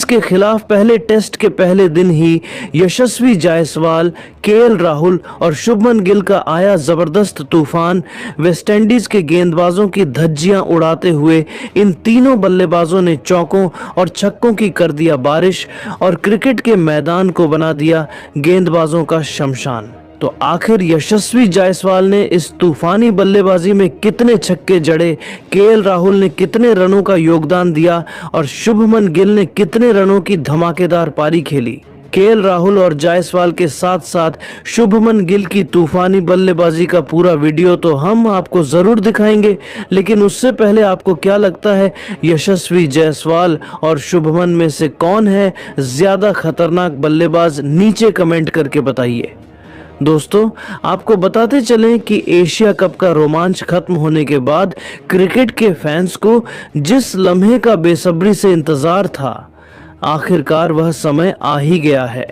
के खिलाफ पहले टेस्ट के पहले दिन ही यशस्वी जायसवाल, केएल राहुल और शुभमन गिल का आया जबरदस्त तूफान। वेस्टइंडीज के गेंदबाजों की धज्जियां उड़ाते हुए इन तीनों बल्लेबाजों ने चौकों और छक्कों की कर दिया बारिश और क्रिकेट के मैदान को बना दिया गेंदबाजों का शमशान। तो आखिर यशस्वी जायसवाल ने इस तूफानी बल्लेबाजी में कितने छक्के जड़े, केएल राहुल ने कितने रनों का योगदान दिया और शुभमन गिल ने कितने रनों की धमाकेदार पारी खेली। केएल राहुल और जायसवाल के साथ साथ शुभमन गिल की तूफानी बल्लेबाजी का पूरा वीडियो तो हम आपको जरूर दिखाएंगे, लेकिन उससे पहले आपको क्या लगता है यशस्वी जायसवाल और शुभमन में से कौन है ज्यादा खतरनाक बल्लेबाज, नीचे कमेंट करके बताइए। दोस्तों, आपको बताते चलें कि एशिया कप का रोमांच खत्म होने के बाद क्रिकेट के फैंस को जिस लम्हे का बेसब्री से इंतजार था, आखिरकार वह समय आ ही गया है।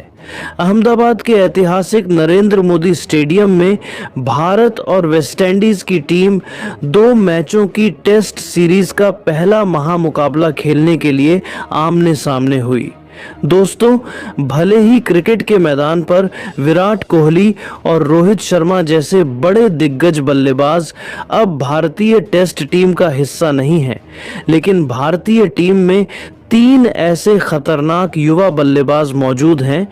अहमदाबाद के ऐतिहासिक नरेंद्र मोदी स्टेडियम में भारत और वेस्टइंडीज की टीम 2 मैचों की टेस्ट सीरीज का पहला महामुकाबला खेलने के लिए आमने सामने हुई। दोस्तों, भले ही क्रिकेट के मैदान पर विराट कोहली और रोहित शर्मा जैसे बड़े दिग्गज बल्लेबाज अब भारतीय टेस्ट टीम का हिस्सा नहीं हैं, लेकिन भारतीय टीम में 3 ऐसे खतरनाक युवा बल्लेबाज मौजूद हैं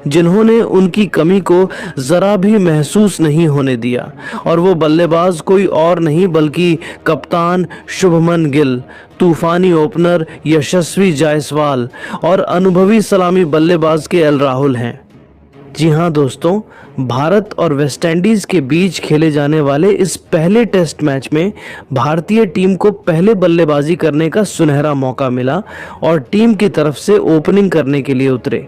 जिन्होंने उनकी कमी को जरा भी महसूस नहीं होने दिया, और वो बल्लेबाज कोई और नहीं बल्कि कप्तान शुभमन गिल, तूफानी ओपनर यशस्वी जायसवाल और अनुभवी सलामी बल्लेबाज केएल राहुल हैं। जी हाँ दोस्तों, भारत और वेस्टइंडीज के बीच खेले जाने वाले इस पहले टेस्ट मैच में भारतीय टीम को पहले बल्लेबाजी करने का सुनहरा मौका मिला और टीम की तरफ से ओपनिंग करने के लिए उतरे।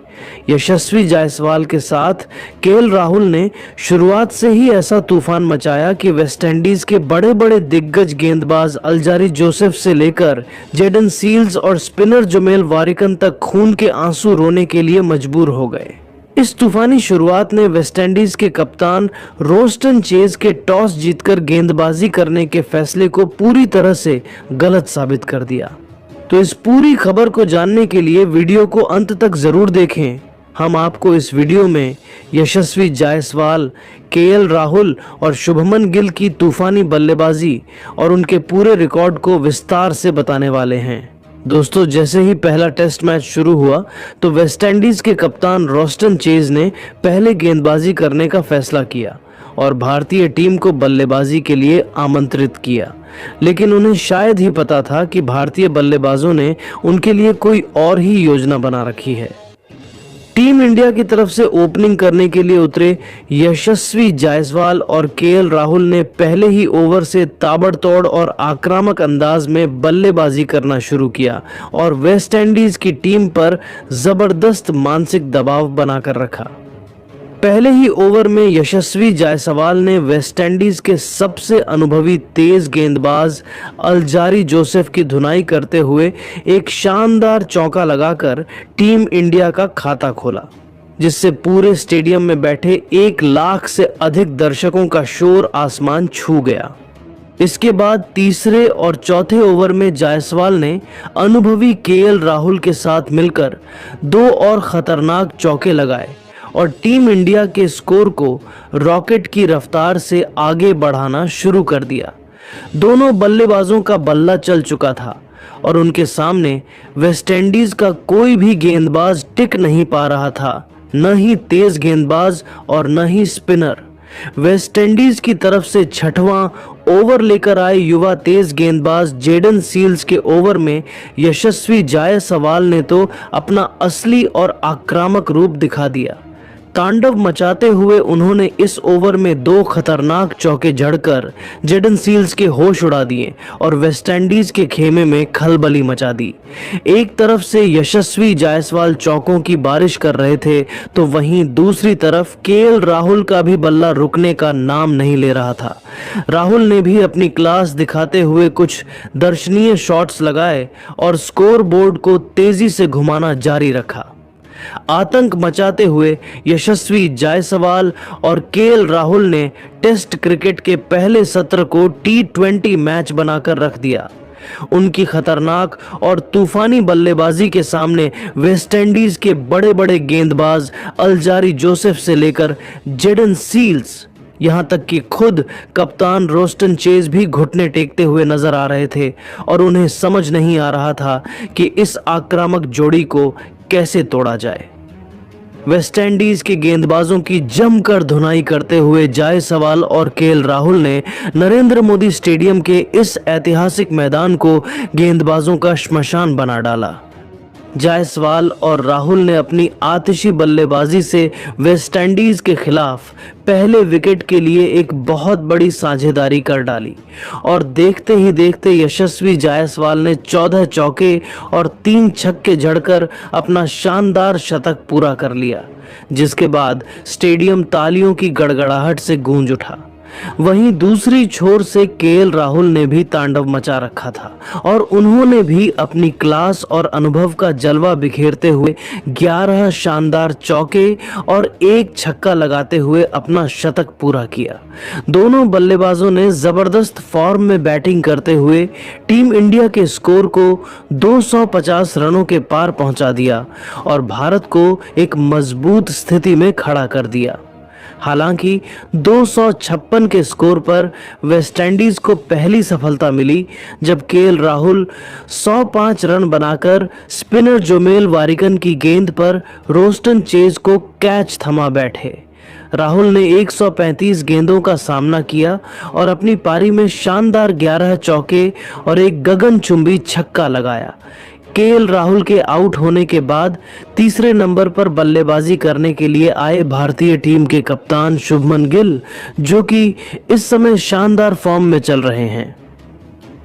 यशस्वी जायसवाल के साथ केएल राहुल ने शुरुआत से ही ऐसा तूफान मचाया कि वेस्टइंडीज के बड़े बड़े दिग्गज गेंदबाज अल्जारी जोसेफ से लेकर जेडन सील्स और स्पिनर जोमेल वारिकन तक खून के आंसू रोने के लिए मजबूर हो गए। इस तूफानी शुरुआत ने वेस्टइंडीज के कप्तान रोस्टन चेज के टॉस जीतकर गेंदबाजी करने के फैसले को पूरी तरह से गलत साबित कर दिया। तो इस पूरी खबर को जानने के लिए वीडियो को अंत तक जरूर देखें। हम आपको इस वीडियो में यशस्वी जायसवाल, केएल राहुल और शुभमन गिल की तूफानी बल्लेबाजी और उनके पूरे रिकॉर्ड को विस्तार से बताने वाले हैं। दोस्तों, जैसे ही पहला टेस्ट मैच शुरू हुआ तो वेस्टइंडीज के कप्तान रोस्टन चेज ने पहले गेंदबाजी करने का फैसला किया और भारतीय टीम को बल्लेबाजी के लिए आमंत्रित किया, लेकिन उन्हें शायद ही पता था कि भारतीय बल्लेबाजों ने उनके लिए कोई और ही योजना बना रखी है। टीम इंडिया की तरफ से ओपनिंग करने के लिए उतरे यशस्वी जायसवाल और केएल राहुल ने पहले ही ओवर से ताबड़तोड़ और आक्रामक अंदाज में बल्लेबाजी करना शुरू किया और वेस्टइंडीज की टीम पर जबरदस्त मानसिक दबाव बनाकर रखा। पहले ही ओवर में यशस्वी जायसवाल ने वेस्टइंडीज के सबसे अनुभवी तेज गेंदबाज अल्जारी जोसेफ की धुनाई करते हुए एक शानदार चौका लगाकर टीम इंडिया का खाता खोला, जिससे पूरे स्टेडियम में बैठे 1 लाख से अधिक दर्शकों का शोर आसमान छू गया। इसके बाद तीसरे और चौथे ओवर में जायसवाल ने अनुभवी केएल राहुल के साथ मिलकर 2 और खतरनाक चौके लगाए और टीम इंडिया के स्कोर को रॉकेट की रफ्तार से आगे बढ़ाना शुरू कर दिया। दोनों बल्लेबाजों का बल्ला चल चुका था और उनके सामने वेस्टइंडीज का कोई भी गेंदबाज टिक नहीं पा रहा था, न ही तेज गेंदबाज और न ही स्पिनर। वेस्टइंडीज की तरफ से 6वां ओवर लेकर आए युवा तेज गेंदबाज जेडन सील्स के ओवर में यशस्वी जायसवाल ने तो अपना असली और आक्रामक रूप दिखा दिया। तांडव मचाते हुए उन्होंने इस ओवर में 2 खतरनाक चौके जड़कर जेडन सील्स के होश उड़ा दिए और वेस्टइंडीज के खेमे में खलबली मचा दी। एक तरफ से यशस्वी जायसवाल चौकों की बारिश कर रहे थे तो वहीं दूसरी तरफ केएल राहुल का भी बल्ला रुकने का नाम नहीं ले रहा था। राहुल ने भी अपनी क्लास दिखाते हुए कुछ दर्शनीय शॉट्स लगाए और स्कोर बोर्ड को तेजी से घुमाना जारी रखा। आतंक मचाते हुए यशस्वी जायसवाल और केएल राहुल ने टेस्ट क्रिकेट के पहले सत्र को T20 मैच बनाकर रख दिया। उनकी खतरनाक और तूफानी बल्लेबाजी के सामने वेस्टइंडीज के बड़े बड़े गेंदबाज अल्जारी जोसेफ से लेकर जेडन सील्स, यहां तक कि खुद कप्तान रोस्टन चेज भी घुटने टेकते हुए नजर आ रहे थे और उन्हें समझ नहीं आ रहा था कि इस आक्रामक जोड़ी को कैसे तोड़ा जाए। वेस्टइंडीज के गेंदबाजों की जमकर धुनाई करते हुए जायसवाल और केएल राहुल ने नरेंद्र मोदी स्टेडियम के इस ऐतिहासिक मैदान को गेंदबाजों का श्मशान बना डाला। जायसवाल और राहुल ने अपनी आतिशी बल्लेबाजी से वेस्टइंडीज के खिलाफ पहले विकेट के लिए एक बहुत बड़ी साझेदारी कर डाली और देखते ही देखते यशस्वी जायसवाल ने 14 चौके और 3 छक्के जड़कर अपना शानदार शतक पूरा कर लिया, जिसके बाद स्टेडियम तालियों की गड़गड़ाहट से गूंज उठा। वहीं दूसरी छोर से केएल राहुल ने भी तांडव मचा रखा था और उन्होंने भी अपनी क्लास और अनुभव का जलवा बिखेरते हुए 11 शानदार चौके और 1 छक्का लगाते हुए अपना शतक पूरा किया। दोनों बल्लेबाजों ने जबरदस्त फॉर्म में बैटिंग करते हुए टीम इंडिया के स्कोर को 250 रनों के पार पहुंचा दिया और भारत को एक मजबूत स्थिति में खड़ा कर दिया। हालांकि 256 के स्कोर पर वेस्टइंडीज को पहली सफलता मिली जब केएल राहुल 105 रन बनाकर स्पिनर जोमेल वारिकन की गेंद पर रोस्टन चेज को कैच थमा बैठे। राहुल ने 135 गेंदों का सामना किया और अपनी पारी में शानदार 11 चौके और एक गगनचुंबी छक्का लगाया। केएल राहुल के आउट होने के बाद तीसरे नंबर पर बल्लेबाजी करने के लिए आए भारतीय टीम के कप्तान शुभमन गिल, जो कि इस समय शानदार फॉर्म में चल रहे हैं।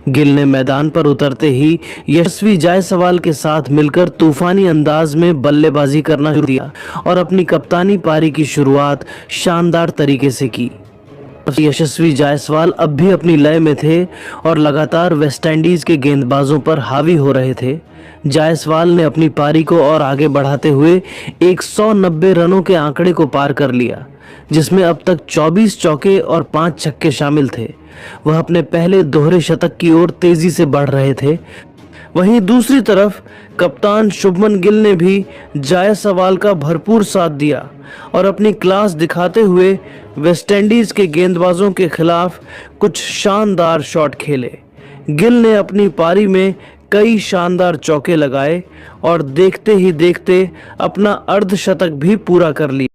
गिल ने मैदान पर उतरते ही यशस्वी जायसवाल के साथ मिलकर तूफानी अंदाज में बल्लेबाजी करना शुरू किया और अपनी कप्तानी पारी की शुरुआत शानदार तरीके से की। यशस्वी जायसवाल अब भी अपनी लय में थे और लगातार वेस्टइंडीज के गेंदबाजों पर हावी हो रहे थे। जायसवाल ने अपनी पारी को और आगे बढ़ाते हुए 190 रनों के आंकड़े को पार कर लिया, जिसमें अब तक 24 चौके और 5 छक्के शामिल थे। वह अपने पहले दोहरे शतक की ओर तेजी से बढ़ रहे थे। वहीं दूसरी तरफ कप्तान शुभमन गिल ने भी जायसवाल का भरपूर साथ दिया और अपनी क्लास दिखाते हुए वेस्टइंडीज के गेंदबाजों के खिलाफ कुछ शानदार शॉट खेले। गिल ने अपनी पारी में कई शानदार चौके लगाए और देखते ही देखते अपना अर्धशतक भी पूरा कर लिया।